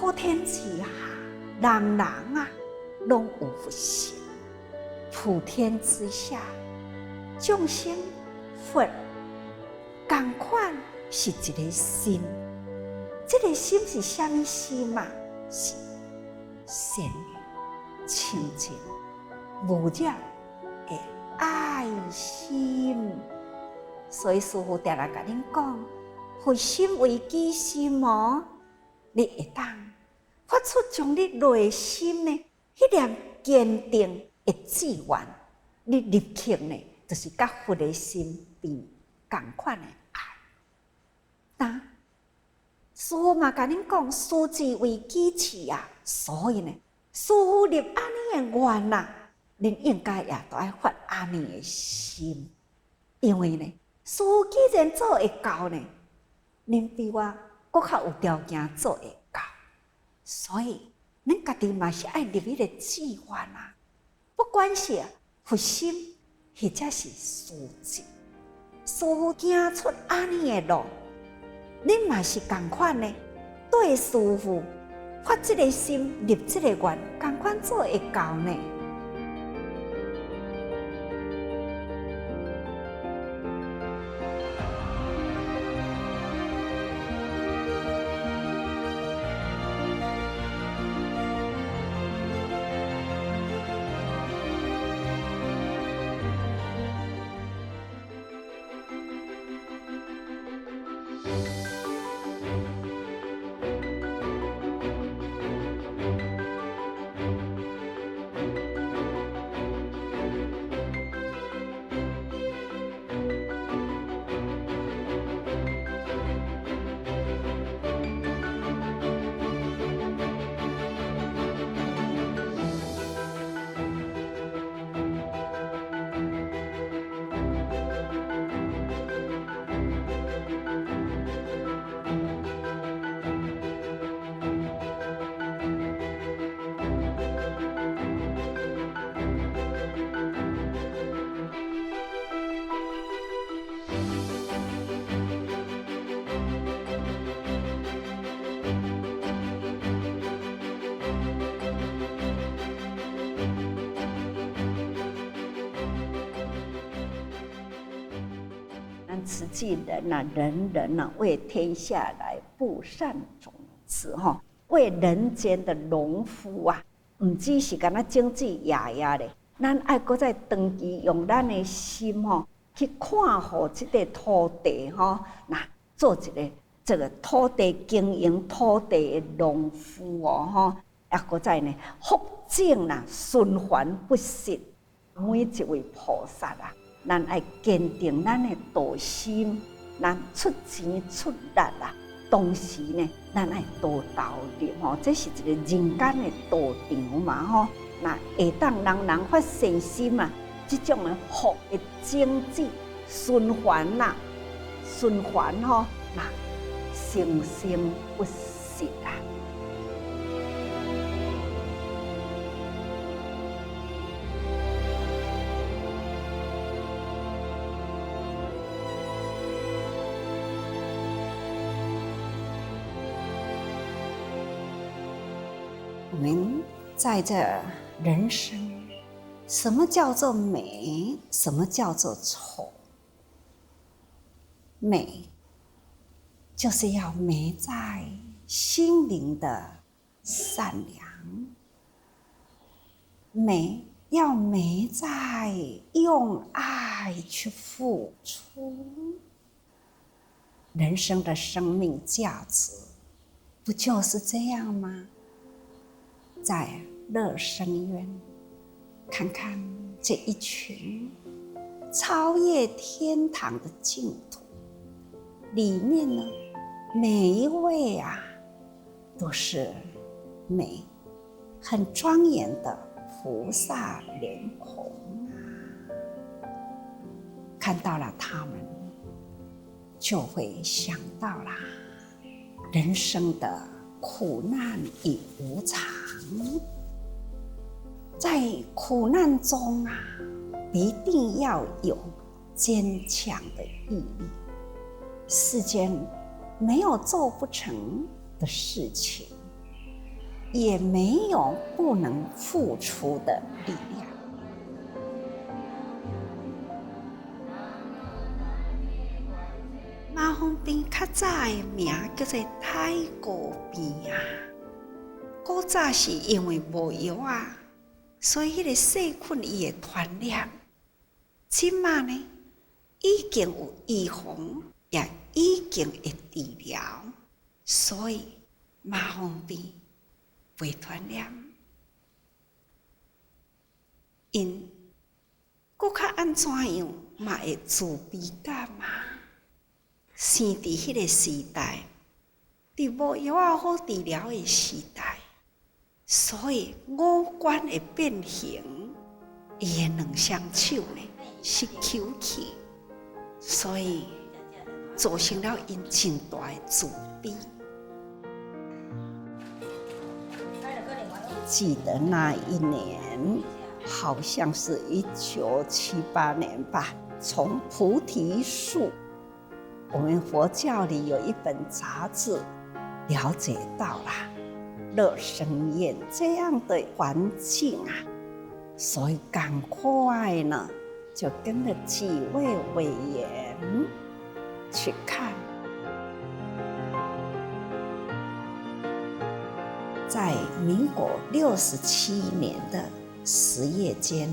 普天之下，人人啊，拢有佛性。普天之下，众生佛同款是一个心。这个心是什么心啊？是善良、清净、无染的爱心。所以师父常常甲恁讲，佛心为己心哦。你会当发出将你内心呢，迄念坚定的志愿，你立刻呢，就是甲佛的心变同款的爱。那师父嘛甲恁讲，师之为己持啊，所以呢，师父立安尼的愿啊，恁应该也都爱发安尼的心，因为呢，师父既然做会到呢，恁比我搁较有条件做会到，所以恁家己嘛是爱立迄个志愿啊。不管是佛心或者是师志，师父行出安尼的路，恁嘛是同款呢，对师父发这个心、立这个愿，同款做会到呢。慈济人啊，人人啊，为天下来布善种子哈，为人间的农夫啊，唔只是干那经济压压咧，咱爱搁再长期用咱的心吼去看好这个土地吼，那做一个这个土地经营土地的农夫哦吼，也搁再呢福种啦，循环不息，每一位菩萨啊。咱爱坚定咱的道心，咱出钱出力啊！同时呢，咱爱多投入吼，这是一个人间的道场嘛吼。那会当人人发善心啊，这种的福的经济循环啦，循环吼，那生生不息啊！我们在这人生，什么叫做美？什么叫做丑？美就是要美在心灵的善良，美要美在用爱去付出。人生的生命价值，不就是这样吗？在乐生院看看这一群超越天堂的净土，里面呢，每一位啊都是美很庄严的菩萨脸孔啊，看到了他们，就会想到啦人生的苦难与无常。在苦难中啊，一定要有坚强的毅力。世间没有做不成的事情，也没有不能付出的力量。马蜂边较早的名叫做太古边啊。古早是因为无药啊，所以迄个细菌伊会传染。即马呢，已经有预防，也已经会治疗，所以麻风病袂传染。因搁较安怎样嘛会自卑感嘛？生伫迄个时代，伫无药啊好治疗的时代，所以五官会变形，伊的两双手呢是抽起，所以造成了因真大的自卑。记得那一年，好像是1978年吧，从菩提树，我们佛教里有一本杂志，了解到了乐生院这样的环境啊，所以赶快呢，就跟了几位委员去看。在民国67年的10月间，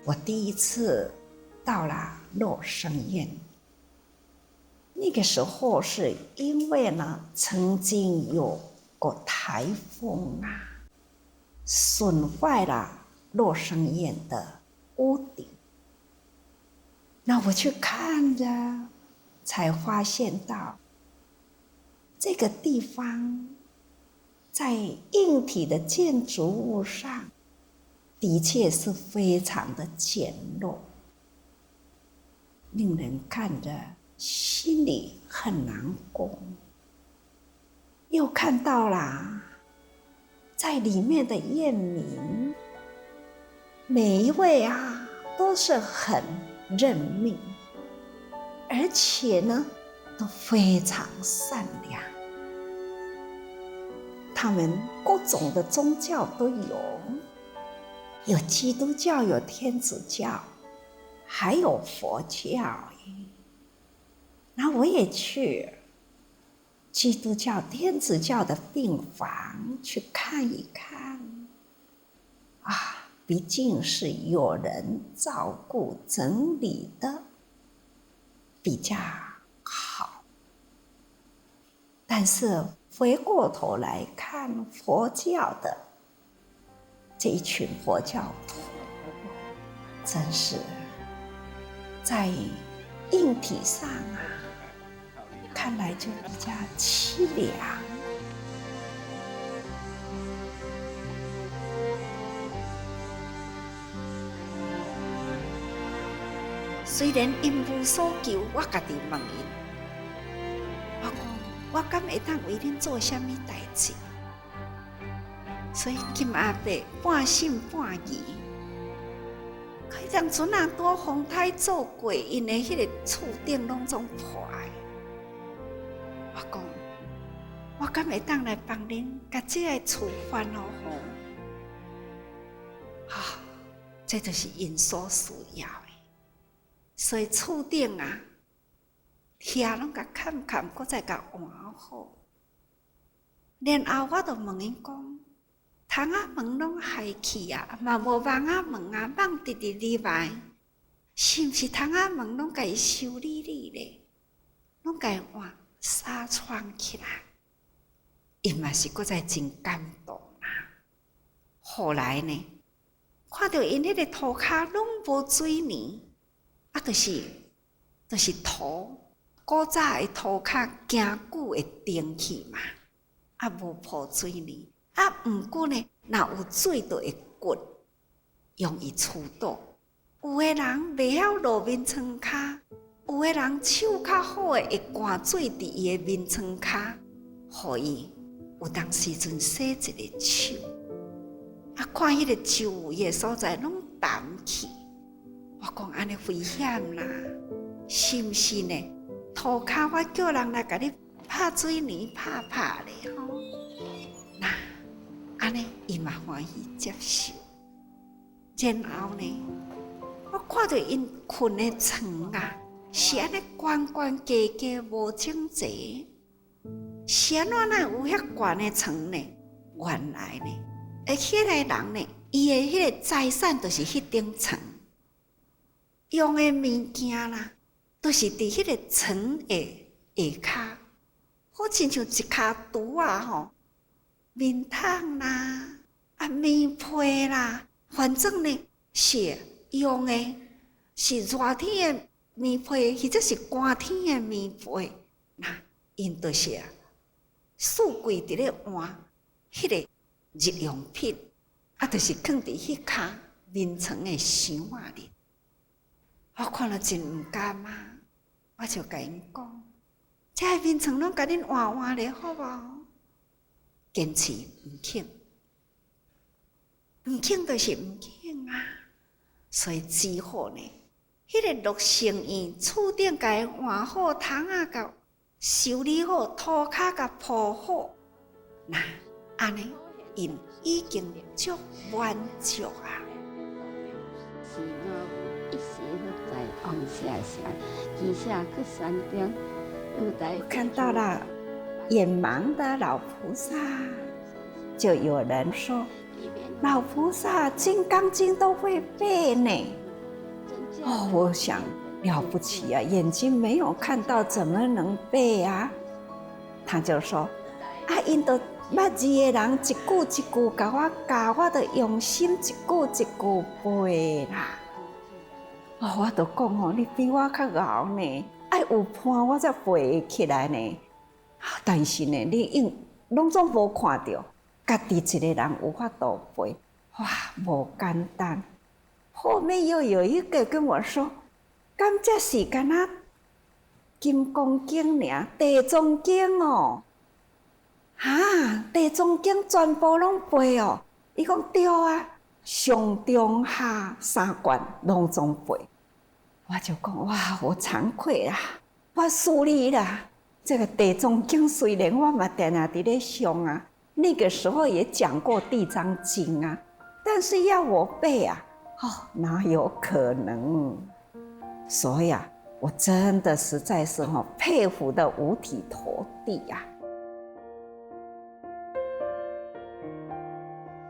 我第一次到了乐生院。那个时候是因为呢，曾经有过台风啊，损坏了乐生院的屋顶。那我去看着，才发现到这个地方在硬体的建筑物上，的确是非常的简陋，令人看着心里很难过。又看到了在里面的院民，每一位啊都是很认命，而且呢都非常善良。他们各种的宗教都有基督教，有天主教，还有佛教。那我也去基督教、天主教的病房去看一看啊，毕竟是有人照顾整理的比较好。但是回过头来看佛教的这一群佛教徒，真是在硬体上啊，看来就比较凄凉。虽然因无所求，我家己问因，我讲我敢会当为恁做啥物代志？所以今阿伯半信半疑。迄当阵啊，拄风台做过，因的迄个厝顶拢总破的。我讲，我敢会当来帮恁，甲这个厝翻好好？啊，这就是因所需要的。所以厝顶啊，遐拢甲砍，搁再甲换好。然后我就问伊讲，窗仔门拢害去啊，嘛无网仔门啊，网直直入来，是毋是窗仔门拢甲伊修理理咧？拢甲伊换纱窗起来，伊嘛是搁再真感动啊。后来呢，看到因迄个涂骹拢无水泥。啊，就是土，古早的土骹经久会顶去嘛，啊无铺水泥，啊毋过呢，若有水就会滚，用伊除毒。有的人袂晓落面床骹，有的人手较好的会灌水伫伊的面床骹，互伊有当时阵洗一个手。啊，看迄个周围的所在拢淡去。我讲安尼危险啦，是毋是呢？涂骹我叫人来甲你拍水泥拍咧吼。那安尼伊嘛欢喜接受。然后呢，我看到因困的床啊，是安尼悬悬低低无整齐，是安怎有遐悬的床呢？原来呢，迄个人呢，伊的迄个财产就是迄张床，用的物件啦，都是伫迄个床的下骹，好亲像一骹拄啊吼，面桶啦，棉被啦，反正呢是用的是热天的棉被，或者是寒天的棉被，那因就是四季伫咧换迄个日用品，就是放伫迄骹眠床的箱仔里。我看了真毋甘啊，我就甲因讲：这个眠床拢甲恁换咧，好无？坚持毋肯，毋肯就是毋肯啊。所以之后呢，迄个陆成院厝顶甲伊换好，窗仔甲修理好，涂骹甲铺好，那安尼因已经足满足啊。是我一时不在往下想，接下去山顶又在看到了眼盲的老菩萨，就有人说老菩萨《金刚经》都会背呢。哦，我想了不起啊，眼睛没有看到怎么能背啊？他就说啊，因都捌字的人一句一句甲我教，我就用心一句一句背啦。哦，我就讲哦，你比我较敖呢，爱有伴我才背起来呢。但是呢，你拢总无看到，家己一个人有法度背，哇，无简单。后面又有一个跟我说，敢这是干那《金刚经》尔，《地藏经》哦，《地藏经》全部拢背哦。伊讲对啊，上中下三卷拢总背。我就讲哇，我惭愧啦，我输你啦。这个《地藏经》虽然我嘛定定伫咧上啊，那个时候也讲过《地藏经》啊，但是要我背啊，哪有可能？所以啊，我真的实在是佩服的五体投地啊。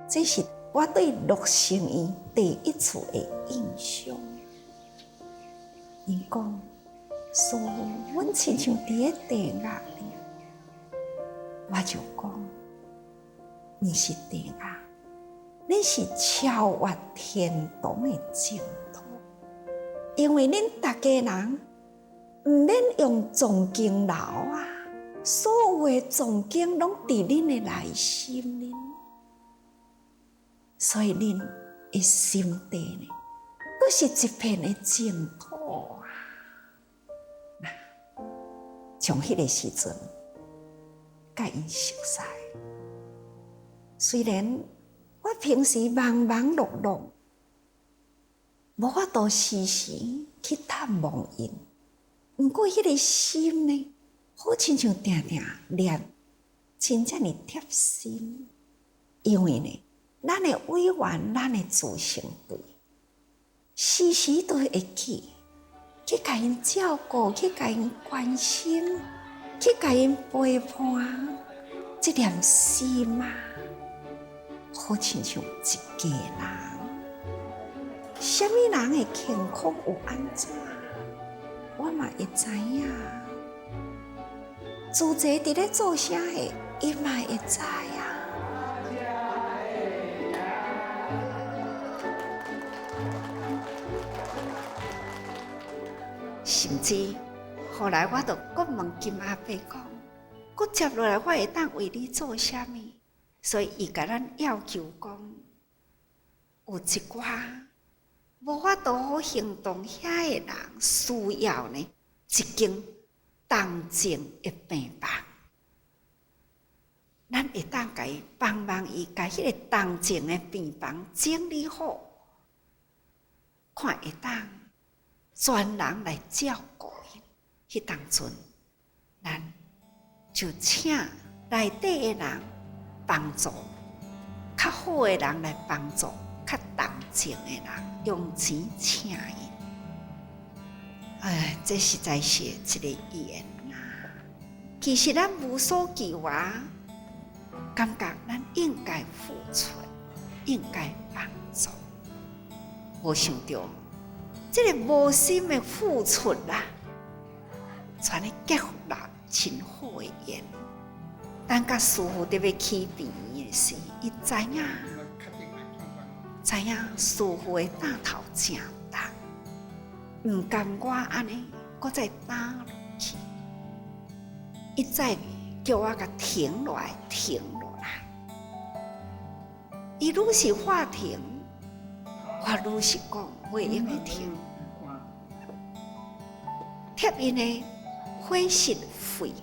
这是我对陆成院第一次的印象。因讲说，阮亲像伫咧地狱里，我就讲，毋是地狱，恁是超越天堂的净土。因为恁大家人毋免用诵经楼啊，所有的诵经拢伫恁的内心里，所以恁的心地呢，都是一片的净土啊。从迄个时阵，甲因熟悉。虽然我平时忙忙碌碌，无法度时时去探望因，不过迄个心呢，好亲像定定念，真正的贴心。因为呢，咱的委员，咱的自性对，时时都会去甲因照顾，去甲因关心，去甲因陪伴，这念心啊，好亲像一家人。什么人的情况有安怎，我嘛会知影。自在伫咧做啥的，伊嘛会知啊。甚至后来我就搁问金阿伯讲，搁接落来我会当为你做啥物？所以伊甲咱要求讲，有一寡无法度好行动遐的人，需要呢一间动静的病房，咱会当甲伊帮忙伊，甲迄个动静的病房整理好，看会当专人来照顾因。迄当阵，咱就请内底的人帮助，较好的人来帮助较同情的人，用钱请伊。这实在是一个缘啊！其实咱无所求啊，感觉咱应该付出，应该帮助。无想到，这个无心的付出啦，全咧结福啦，真好的缘。等甲师傅伫要起病的时，伊知影师傅的担头真重，唔甘我安尼，搁再担落去。伊再叫我甲停落来，停落来。伊愈是话停，我愈是讲袂用的停。贴因的伙食费，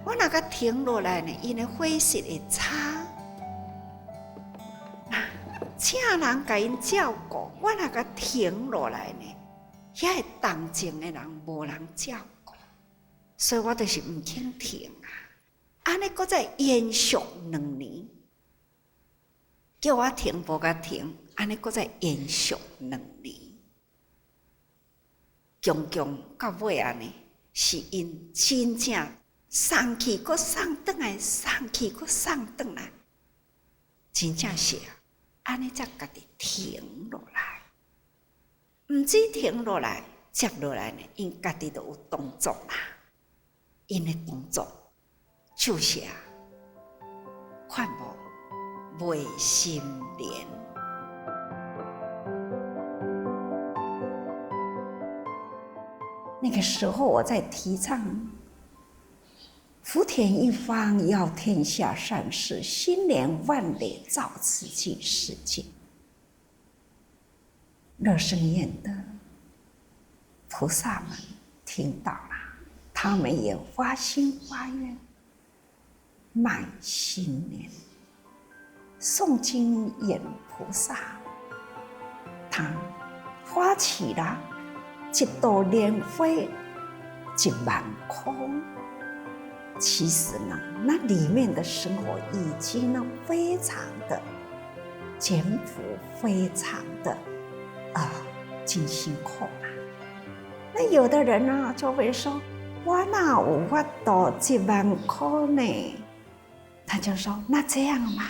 我若甲停落来呢，因的伙食会差。请人甲因照顾，我若甲停落来呢，遐个同情的人无人照顾，所以我就是毋肯停啊。安尼搁再延续2年，叫我停无甲停，安尼搁再延续2年，强强到尾安尼，是因真正送去搁送转来，送去搁送转来，真正是啊。安尼才家己停落来，毋止停落来，接落来呢，因家己都有动作啦。因的动作就是啊，看无袂心莲。那个时候我在提倡福田一方，要天下善事，心莲万里，照此济世界。乐生院的菩萨们听到了，他们也发心发愿，卖心莲。诵经演菩萨，他发起了一朵莲花1万块。其实呢，那里面的生活已经呢非常的简朴，非常的真辛苦啦。那有的人呢就会说：“我哪有法度1万块呢？”他就说：“那这样嘛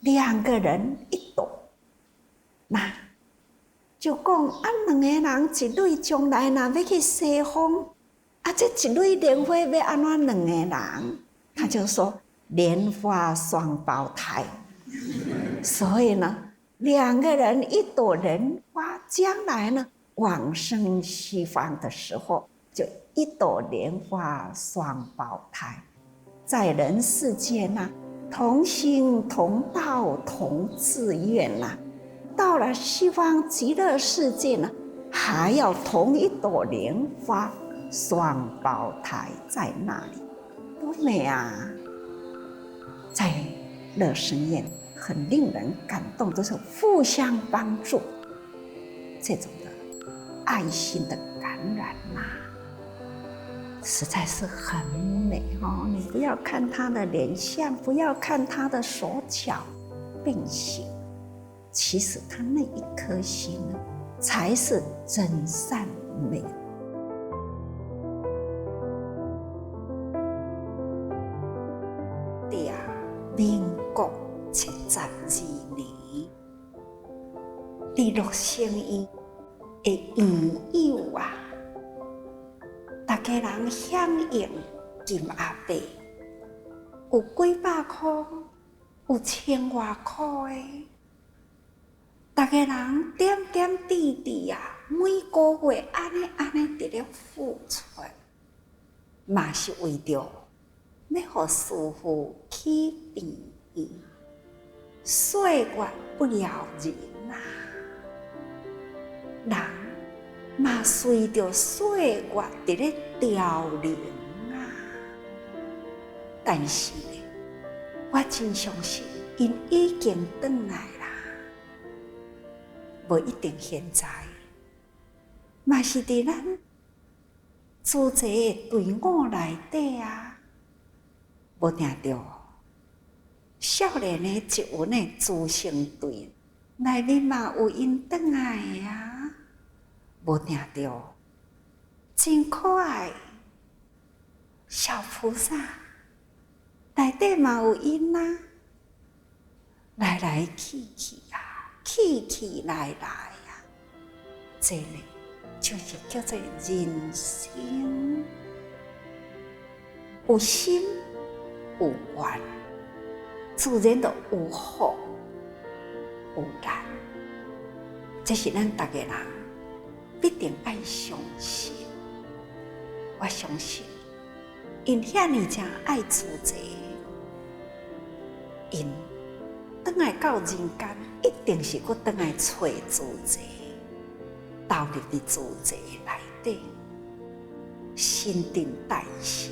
，2个人1朵，那就讲2个人一蕊，将来若要去西方。”这一蕊莲花要安怎2个人？他就说莲花双胞胎。所以呢，2个人1朵莲花，将来呢往生西方的时候，就1朵莲花双胞胎，在人世间呢，同心同道同志愿呐，到了西方极乐世界呢，还要同1朵莲花。双胞胎在那里，多美啊！在乐生院很令人感动，都是互相帮助，这种的爱心的感染实在是很美哦。你不要看他的脸相，不要看他的手脚并行，其实他那一颗心呢，才是真善美。民国72年，26生院的园友啊，大家人响应金阿伯，有几百块，有1000多块的，大家人点点滴滴啊，每个月安尼伫咧付出，嘛是为着要互师父起病医，岁月不饶人人嘛随着岁月伫咧凋零但是我真相信，因已经转来啦，无一定现在，嘛是伫咱组织的队伍内底啊。无定着少年的一云的自生队，内面嘛有因转来啊，无听到，真可爱，小菩萨，内底嘛有因啊，来来去去啊，去去来来啊，这呢就是叫做人生，有心有愿。自然就有福有难，这是咱大家人必定爱相信。我相信，因遐尼正爱自在，因转来到人间，一定是搁转来找自在，投入伫自在内底，心定代谢。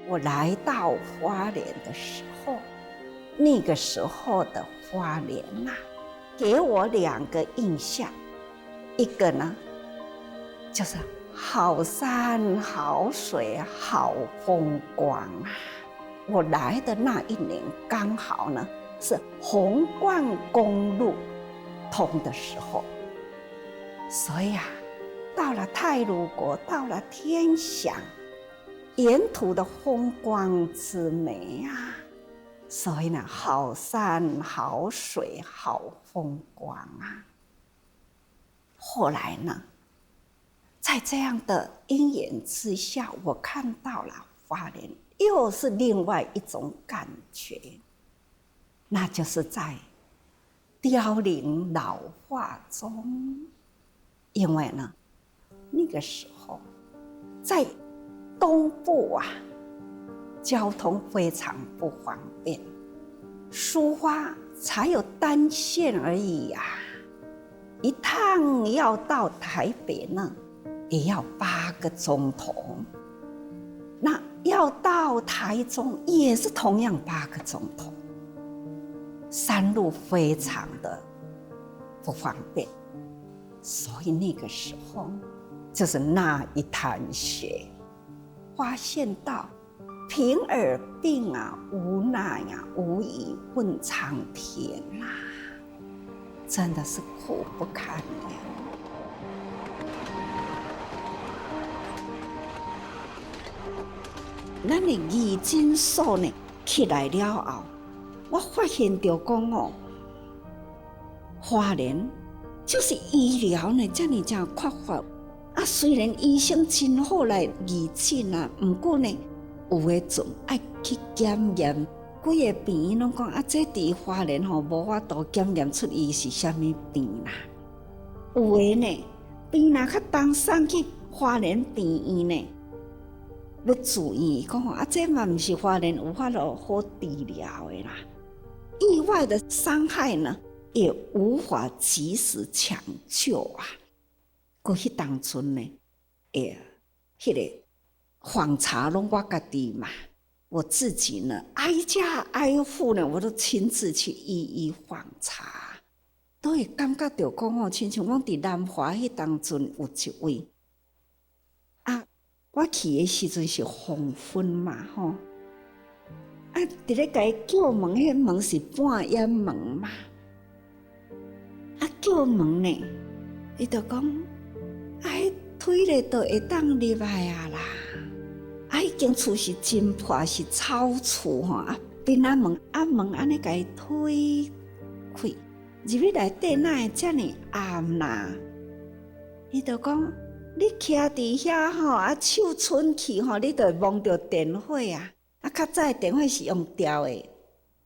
我来到花莲的时候，那个时候的花莲啊，给我2个印象，一个呢，就是好山好水好风光啊。我来的那一年刚好呢是横贯公路通的时候，所以啊，到了太鲁国，到了天祥。沿途的风光之美啊，所以呢，好山好水好风光啊。后来呢，在这样的因缘之下，我看到了花莲，又是另外一种感觉，那就是在凋零老化中。因为呢，那个时候在东部啊，交通非常不方便，苏花才有单线而已啊，一趟要到台北呢，也要8个钟头。那要到台中也是同样8个钟头，山路非常的不方便，所以那个时候就是那一滩血。发现到平耳病啊，无奈啊，无以问苍天啊，真的是苦不堪言。咱的医诊所呢起来了后，我发现到讲哦，花莲就是医疗呢，这么讲缺乏。啊，虽然医生真好来医诊啊，不过呢，有的总爱去检验。几个病拢讲啊，这伫花莲吼无法度检验出伊是啥物病啦。有的呢，病若较重送去花莲病院呢，要注意讲啊，这嘛毋是花莲有法度好治疗的啦。意外的伤害呢，也无法及时抢救啊。过迄当阵呢，迄个访查拢我家己嘛，我自己呢挨家挨户呢，我都亲自去一一访查，都会感觉到讲哦，亲像讲伫南华迄当阵有一位啊，我去的时阵是黄昏嘛吼，啊，伫咧甲伊叫门，迄门是半掩门嘛，啊叫门呢，伊就讲。哎，推咧都会当入来啊啦！啊，已经厝是真破，是草厝吼啊，边仔门啊门安尼甲伊推开，入去内底哪会遮尔暗啦？伊就讲，你徛伫遐吼，啊手伸去吼，你就会望到电火啊！啊，较早的电火是用吊的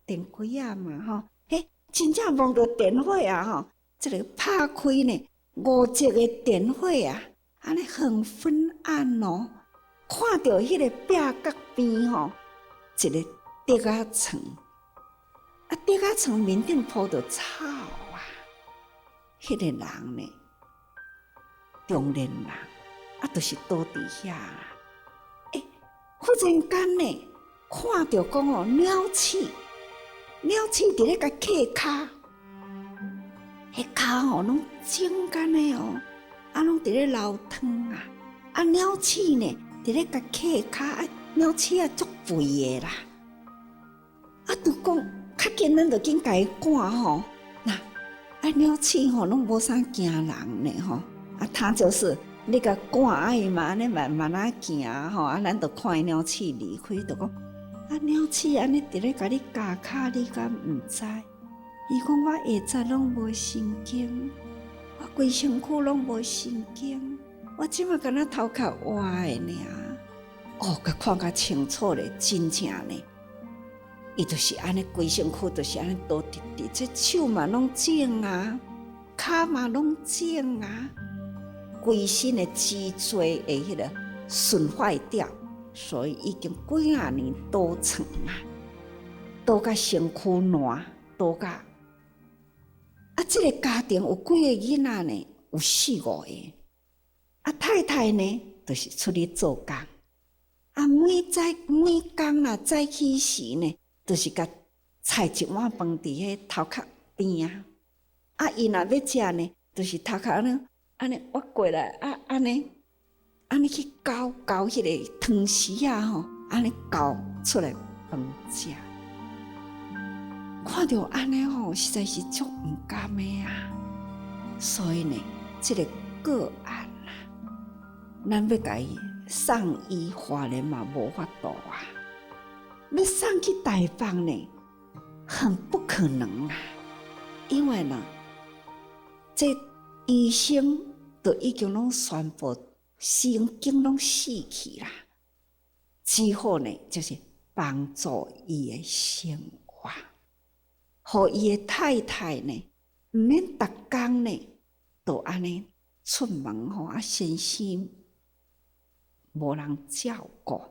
电开啊嘛吼，嘿，真正望到电火啊吼，这个拍开呢。5节的电火啊，安尼很昏暗哦。看到迄个壁角边吼，一个竹仔床，啊，竹仔床面顶铺着草啊。迄个人呢，中年人，啊，就是倒伫遐，忽然间呢，看到讲哦，鸟鼠伫咧甲客骹，迄骹吼拢整干的哦，拢伫咧流汤啊，鸟鼠呢伫咧甲客骹，鸟鼠足肥的啦，拄讲较紧，咱就紧甲伊赶吼，鸟鼠吼拢无啥惊人呢吼，它就是你甲赶伊嘛，安尼慢慢行吼，咱就看鸟鼠离开，就讲鸟鼠安尼伫咧甲你咬骹，你敢毋知？伊讲我下骹拢无神经，我规身躯拢无神经，我即马敢若头壳歪的尔。甲看甲清楚咧，真正呢，伊就是安尼规身躯就是安尼倒直直，这手嘛拢整啊，骹嘛拢整啊，规身的脊椎的迄个损坏掉，所以已经几啊年倒床啊，倒甲身躯烂，倒甲这个家庭有几个囡仔呢？有4、5个。太太呢，就是出去做工。每工啦，早起时呢，就是甲菜一碗饭伫迄头壳边啊。伊若要食呢，就是头壳安尼挖过来安尼去搞迄个汤匙啊吼，安尼搞出来饭食。看到安尼吼，实在是足毋甘的啊！所以呢，这个个案啊，咱要甲伊送医花莲嘛无法度啊，要送去台北呢，很不可能啊！因为呢，这医生都已经拢宣布神经拢死去啦，只好呢，就是帮助伊的生活。互伊的太太呢，毋免逐工呢，都安尼出门吼，先生无人照顾，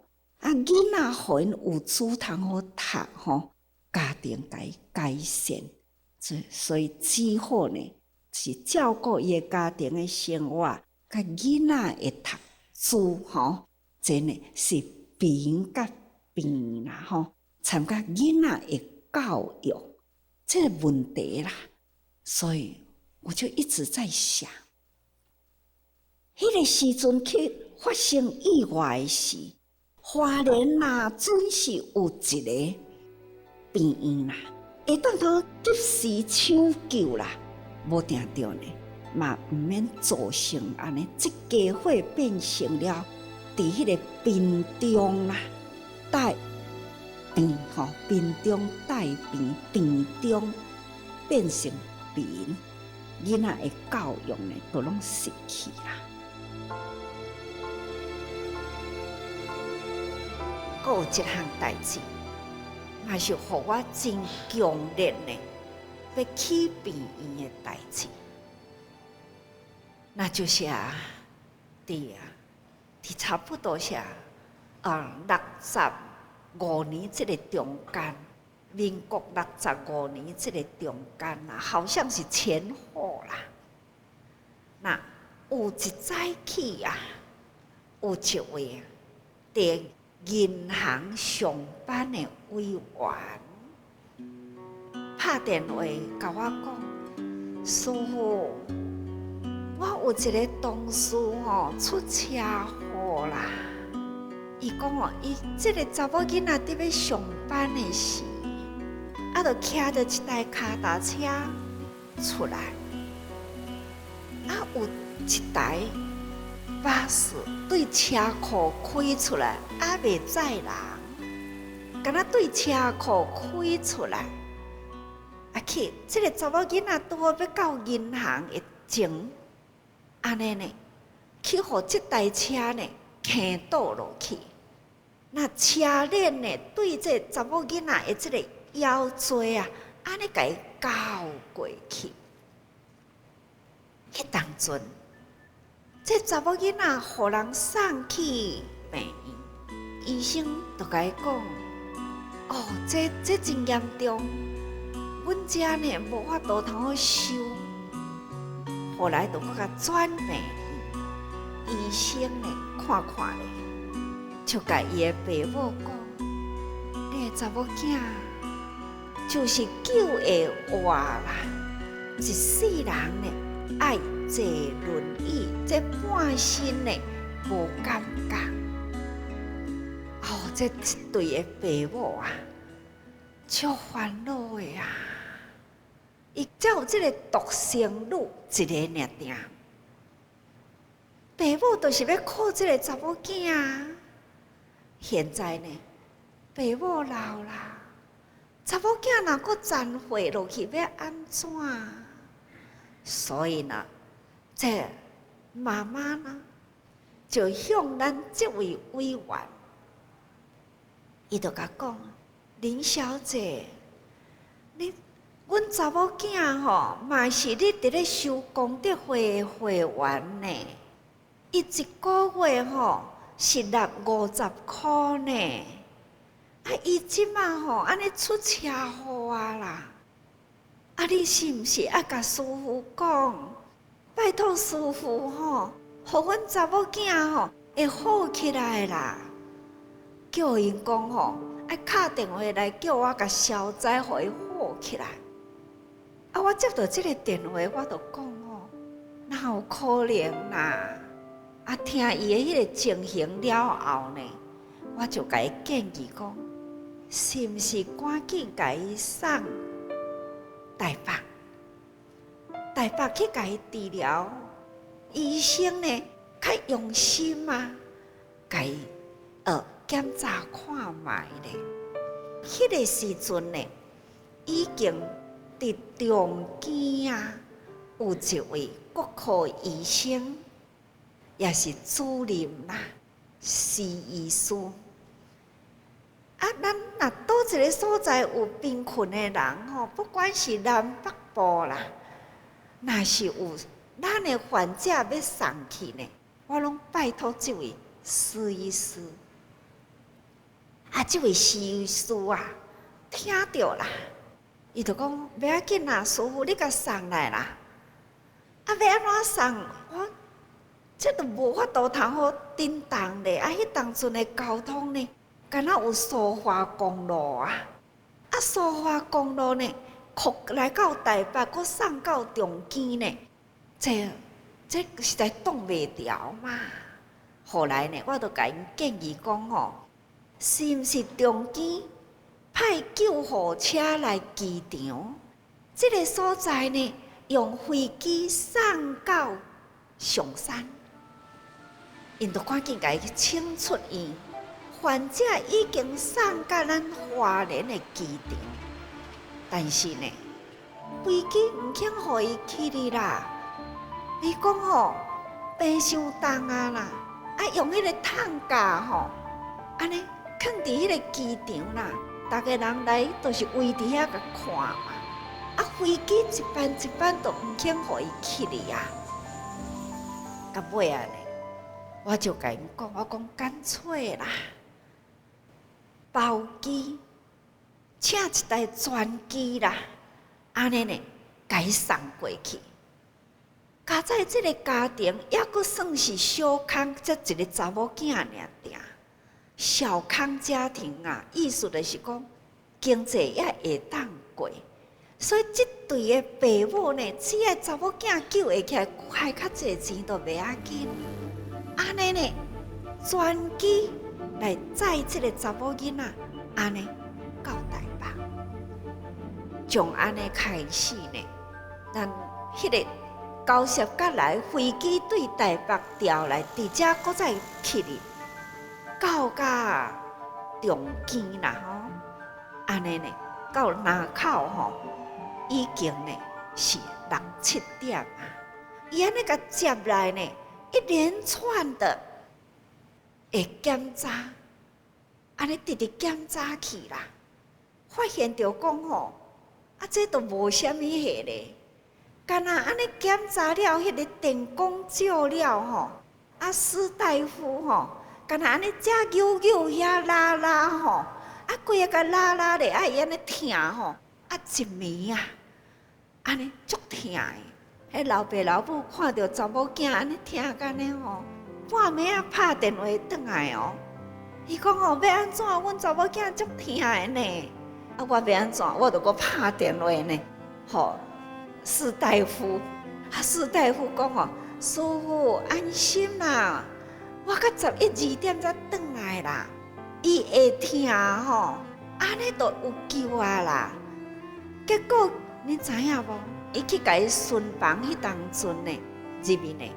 囡仔互因有书通好读吼，家庭甲伊改善，所以只好呢，是照顾伊的家庭的生活，甲囡仔的读书吼，这呢是边甲边啦吼，参加囡仔的教育。这个问题啦，所以我就一直在想，迄个时阵去发生意外的事，花莲若准是有一个病院啦，会当到及时抢救啦，无定着呢，嘛毋免造成安尼，这家伙变成了伫迄个病中啦，带病吼，病中带病，病中变成病，囡仔的教育呢，都拢失去啦。还有一项代志，嘛是互我真强烈呢，要去病院的代志，那就是伫差不多是65年这个中间，民国65年这个中间啦，好像是前后啦。那有一早起有一位伫银行上班的委员拍电话甲我讲：“师傅，我有一个同事出车祸啦。”伊讲伊这个查某囡仔伫要上班的时，就骑着一台脚踏车出来，有一台巴士对车库开出来，未载人，敢若对车库开出来，去这个查某囡仔拄好要到银行的前，安尼呢，去互这台车呢倾倒落去。那车链呢，对这查某囡仔的这个腰椎安尼甲伊交过去。迄当阵，这查某囡仔互人送去病院，医生就甲伊讲：“这真严重，阮遮呢无法度通好收。”后来就搁甲转病院，医生呢看咧。就甲伊的爸母讲：你的查某囝就是救会活啦，一世人呢爱坐轮椅，这半生呢无感觉。这一对的爸母啊，超烦恼的啊！伊才有这个独生女一个尔定，爸母就是要靠这个查某囝啊。现在呢，爸母老啦，查某囝若阁残废落去，要安怎？所以呢，这妈妈呢，就向咱这位委员。伊就甲讲：林小姐，阮查某囝吼，嘛是你伫咧收功德会的会员呢。伊一个月吼是纳50块呢。伊即马吼安尼出车祸啊啦！你是毋是爱甲师傅讲？拜托师傅吼，互阮查某囝吼会好起来啦！叫因讲吼，爱敲电话来叫我甲消灾，互伊好起来。我接到这个电话，我就讲吼，哪有可能啦？听伊的迄个情形了后呢，我就甲伊建议讲，是毋是赶紧甲伊送台北去甲伊治疗？医生呢较用心啊，甲伊检查看卖咧，迄个时阵呢，已经伫中间啊，有一位国科医生，也是主任啦，施医师。咱若倒一个所在有贫困的人吼，不管是南北部啦，若是有咱的患者要送去呢，我拢拜托这位施医师。这位施医师啊，听到啦，伊就讲：不要紧啦，师傅，你甲送来啦。要安怎送？我这都无法度通好叮当咧。迄当阵的交通呢，敢若有苏花公路啊。苏花公路呢，扩来到台北，搁送到中间呢，这实在挡袂牢嘛。后来呢，我就甲因建议讲吼。是毋是中间派救护车来机场？这个所在呢，用飞机送到上山，因就赶紧甲伊请出院。患者已经送到咱花莲的机场，但是呢，飞机毋肯互伊去哩啦。伊讲吼，病伤重啊啦，用迄个碳架吼，安尼。放伫迄个机场啦，逐个人来都是围伫遐甲看嘛。飞机一班一班都毋肯互伊去哩啊。到尾啊呢，我就甲因讲，我讲干脆啦，包机，请一台专机啦，安尼呢，甲伊送过去。加在这个家庭，也阁算是小康，才一个查某囝尔定。小康家庭啊，意思就是讲经济也会当过，所以这对的爸母呢，只要查某囝救会起来，还较侪钱都袂要紧。安尼呢，专机来载这个查某囡仔，安尼到台北，从安尼开始呢，咱迄个交涉角来飞机对台北调来，直接搁再去哩。到中间啦吼，安尼呢，到南口吼，已经呢是6、7点啊。伊安尼甲接来呢，一连串的检查，安尼直直检查去啦，发现着讲吼，这都无啥物迄咧，干那安尼检查了，迄个电光照了吼，施大夫吼。干那安尼只扭遐拉吼，规个甲拉咧，伊安尼疼吼，一暝啊，安尼足疼的。迄老爸老母看到查某囝安尼疼干呢吼，半暝拍电话转来哦，伊讲哦，要安怎？阮查某囝足疼的呢。啊，我要安怎？我就搁拍电话呢，士大夫，士大夫讲哦，师傅安心啦，我到11、2点才转来啦。伊会疼安尼就有救啊啦。结果你知影无？伊去甲伊巡房迄当阵呢，入面呢，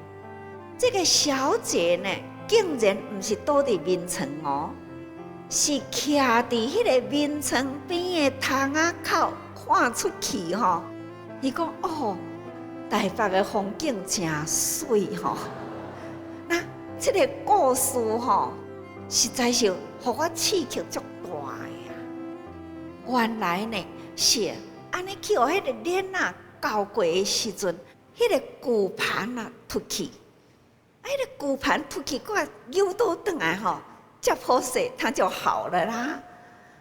这个小姐呢，竟然毋是倒伫眠床哦。是徛伫迄个眠床边的窗仔口看出去伊讲哦，台北的风景真水那这个故事实在是互我刺激足大呀。原来呢是安尼去互迄个链交过的时阵，迄个骨盘凸起，迄个骨盘凸起，我扭倒转来接好势，它就好了啦，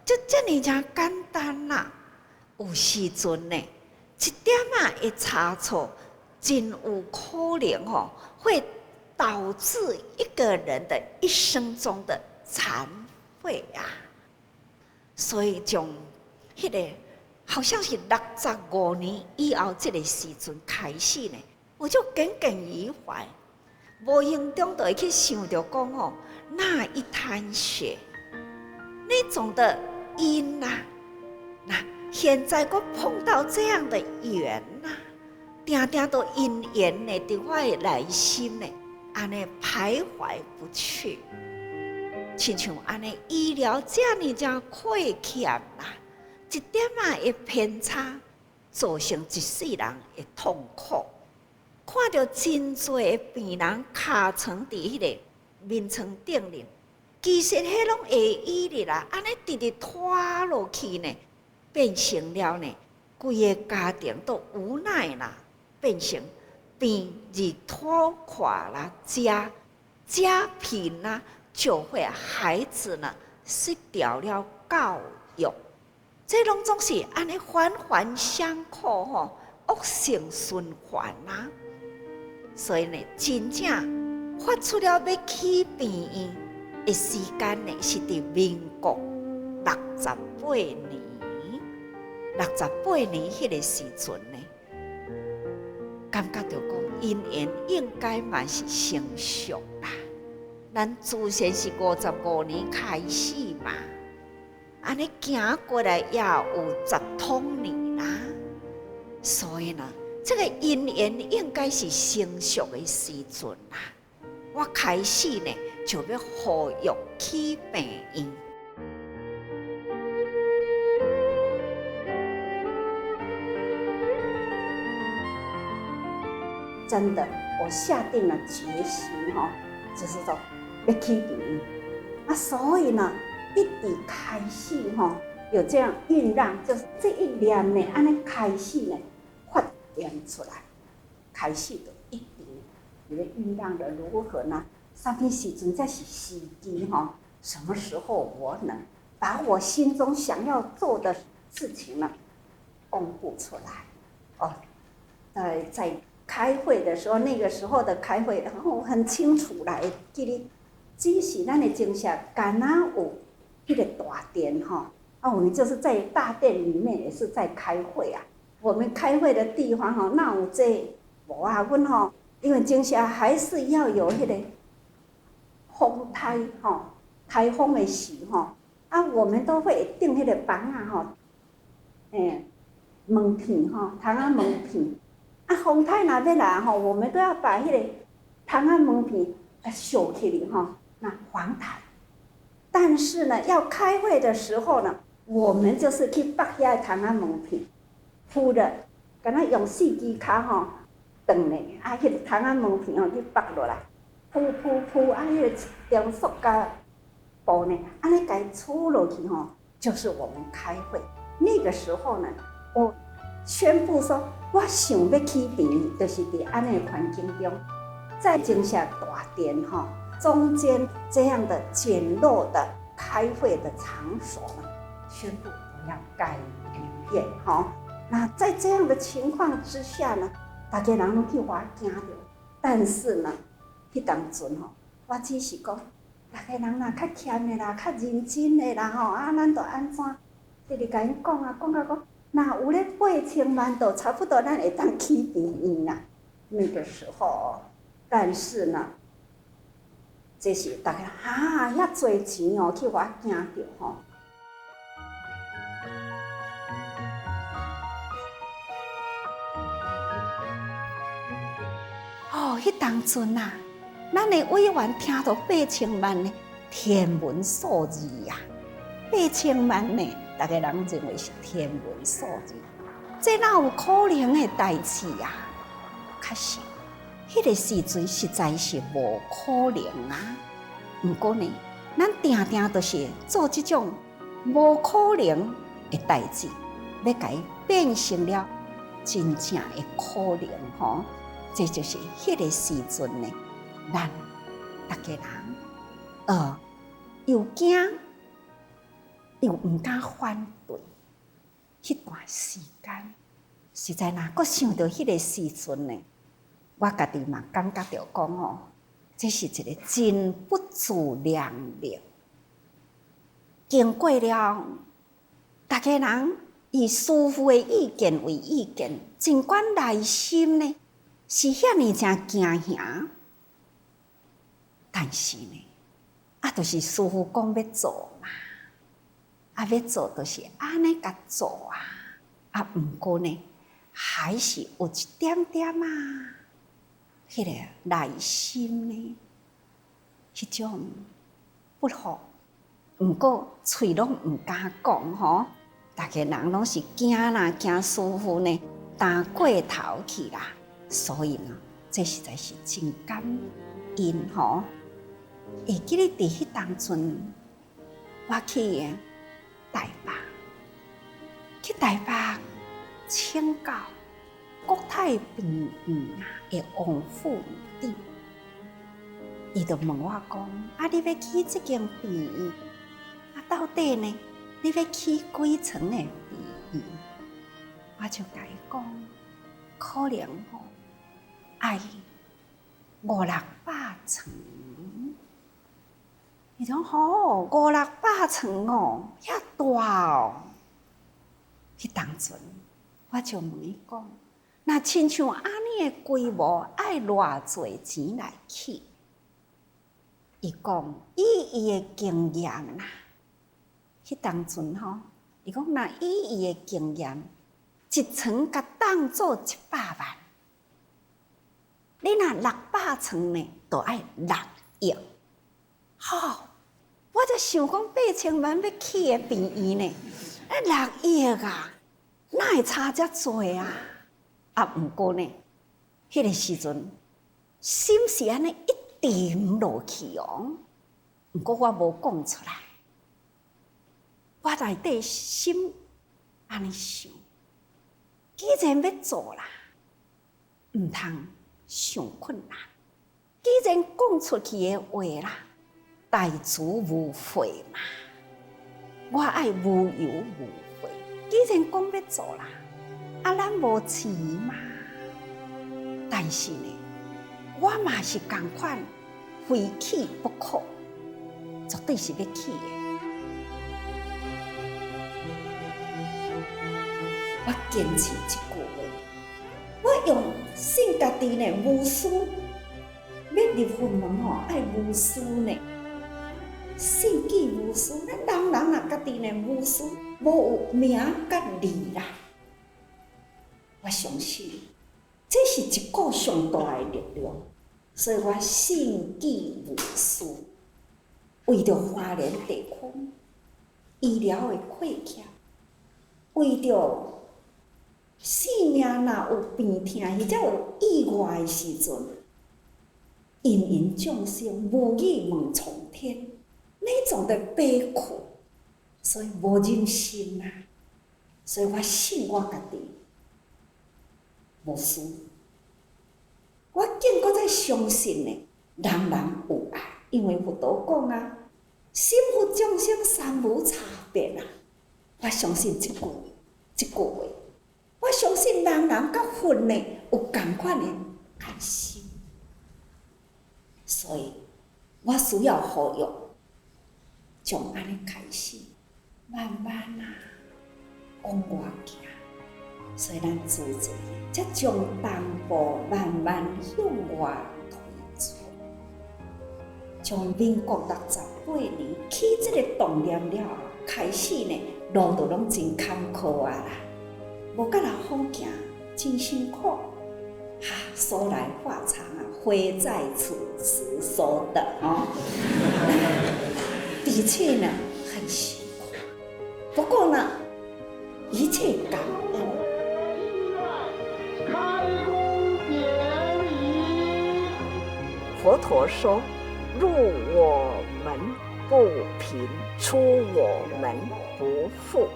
就这么简单啦。有时阵呢，一点的差错，真有可能会导致一个人的一生中的残废啊。所以从迄个好像是65年以后这个时阵开始呢，我就耿耿于怀，无形中就会去想着讲那一滩血，那种的因那现在我碰到这样的缘定定都因缘呢，伫我的内心呢，安尼徘徊不去，亲像安尼医疗这么亏欠一点的偏差，造成一世人的痛苦。看到真多的病人尻床伫迄个眠床顶里，其实迄拢会医的啦，安尼直直拖落去呢，变成了呢，规个家庭都无奈啦，变成病日拖垮啦，家贫啦，就会孩子呢失掉了教育，这拢总是安尼环环相扣恶性循环啦。所以呢，真正发出了要去病院的时间呢，是伫民国68年，68年迄个时阵呢，感觉到讲因缘应该嘛是成熟啦。咱自然是55年开始嘛，安尼行过来也有10多年啦，所以呢，这个因缘应该是成熟的时阵啦。我开始呢，就要呼吁去病院。真的，我下定了决心就是说要去病院所以呢，一直开始有这样酝酿，就是这一念呢，安尼开始呢发展出来，开始就一定你的酝酿的如何呢？什么时阵才是时机什么时候我能把我心中想要做的事情呢公布出来？在开会的时候，那个时候的开会，我很清楚啦，会记得，只是咱的精神，敢若有迄个大殿我们就是在大殿里面也是在开会啊。我们开会的地方那有这无啊？阮因为精神还是要有迄个风台台风的时我们都会订迄个房门片窗仔门片。风台若要来我们都要把迄个窗仔门片收起来那防台。但是呢，要开会的时候呢，我们就是去绑遐窗仔门片，铺的，敢若用4支脚断嘞，迄个窗仔门片去绑落来，铺，迄个中塑胶布呢，安尼甲伊戳落去就是我们开会。那个时候呢，我宣布说，我想要去病院，就是伫安尼的环境中，在种下大殿中间这样的简陋的开会的场所呢，宣布我要改变那在这样的情况之下呢，大家人拢去我惊着，但是呢，迄当阵我只是讲，大家人若较欠的啦，较认真的啦吼，咱就安怎？直直甲因讲啊，讲若有咧8000万，就差不多咱会当起病院啦。那个时候，但是呢，这是大家遐侪钱哦，去我惊着吼。哦，迄当阵啊，咱的委员听到8000万呢，天文数字呀，8000万呢，大家人认为是天文数字，这哪有可能的代志啊？可是，迄个时阵实在是无可能啊。不过呢，咱定定都是做这种无可能的代志，要甲伊变成了真正的可能吼。这就是迄个时阵呢，咱大家人又惊又唔敢反对。迄段时间，实在若阁想到迄个时阵呢，我家己嘛感觉着讲吼，这是一个真不自量力。经过了，大家人以师父的意见为意见，尽管内心呢是遐尼正惊吓，但是呢，就是师父讲要做嘛，要做就是安尼甲做啊，不过呢，还是有一点点迄个内心呢，迄种不服，不过嘴拢唔敢讲吼，大家人拢是惊师父呢打过头去啦。所以呢，这实在是真感恩吼。会记得伫迄当阵，我去台北请教国泰病院的王副院长，伊就问我讲：你要去这间病院，到底呢？你要去几层的病院？我就甲伊讲，可能吼。爱500-600层，伊讲吼500-600层哦，遐大哦。迄当阵，我就问伊讲，那亲像安尼的规模，爱偌侪钱来起？伊讲以伊的经验啦，迄当阵吼，伊讲那以伊的经验，一层甲当做100万。你若600层呢，就要6亿。我就想讲8000万要起的病院呢，6亿啊，哪会差遮多啊？不过呢，迄个时阵心是安尼一沉落去哦。不过我无讲出来，我内底心安尼想，既然要做啦，唔通上困难，既然讲出去的话啦，大慈无悔嘛，我爱无忧无悔。既然讲要做啦，咱无迟嘛。但是呢，我嘛是同款，非去不可，绝对是要去的。我坚持一句话，我用信家己呢无私，要入佛门吼，爱无私呢，信己无私。咱人若家己呢无私，无有名甲利啦。我相信这是一股上大的力量，所以我信己无私，为着花莲地区医疗的缺欠，为着性命若有病痛或者有意外的时阵，芸芸众生无语问苍天，那种的悲苦，所以无忍心啊。所以我信我家己无私，我更搁再相信呢，人人有爱，因为佛陀讲啊，心佛众生三无差别啊。我相信这句话。我相信人人甲佛呢有同款的爱心，所以我需要呼吁从安尼开始，慢慢往外行。所以咱自己才将东步慢慢向外推出。从民国68年起这个动念了后，开始呢，路就拢真坎坷啊啦，无甲人好行，真辛苦。说来话长啊，灰在此时说的哦。的确呢，很辛苦。不过呢，一切感恩。佛陀说：“入我门不平，出我门不复。”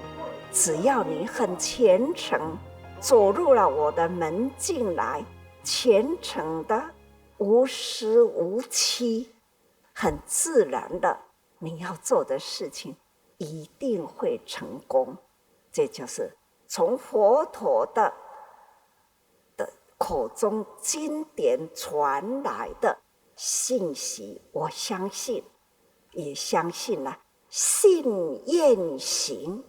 只要你很虔诚，走入了我的门进来，虔诚的、无私无欺，很自然的，你要做的事情一定会成功。这就是从佛陀的口中经典传来的信息，我相信，也相信了，信愿行。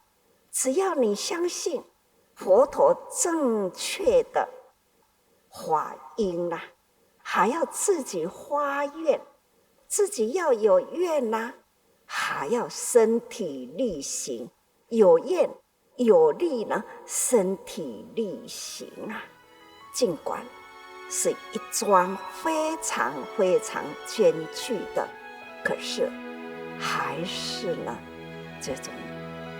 只要你相信佛陀正确的法音啦，还要自己发愿，自己要有愿啦，还要身体力行，有愿有力呢，身体力行啊。尽管是一桩非常非常艰巨的，可是还是呢，这种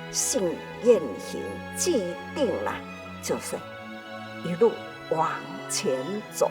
信愿行既定了，就是一路往前走。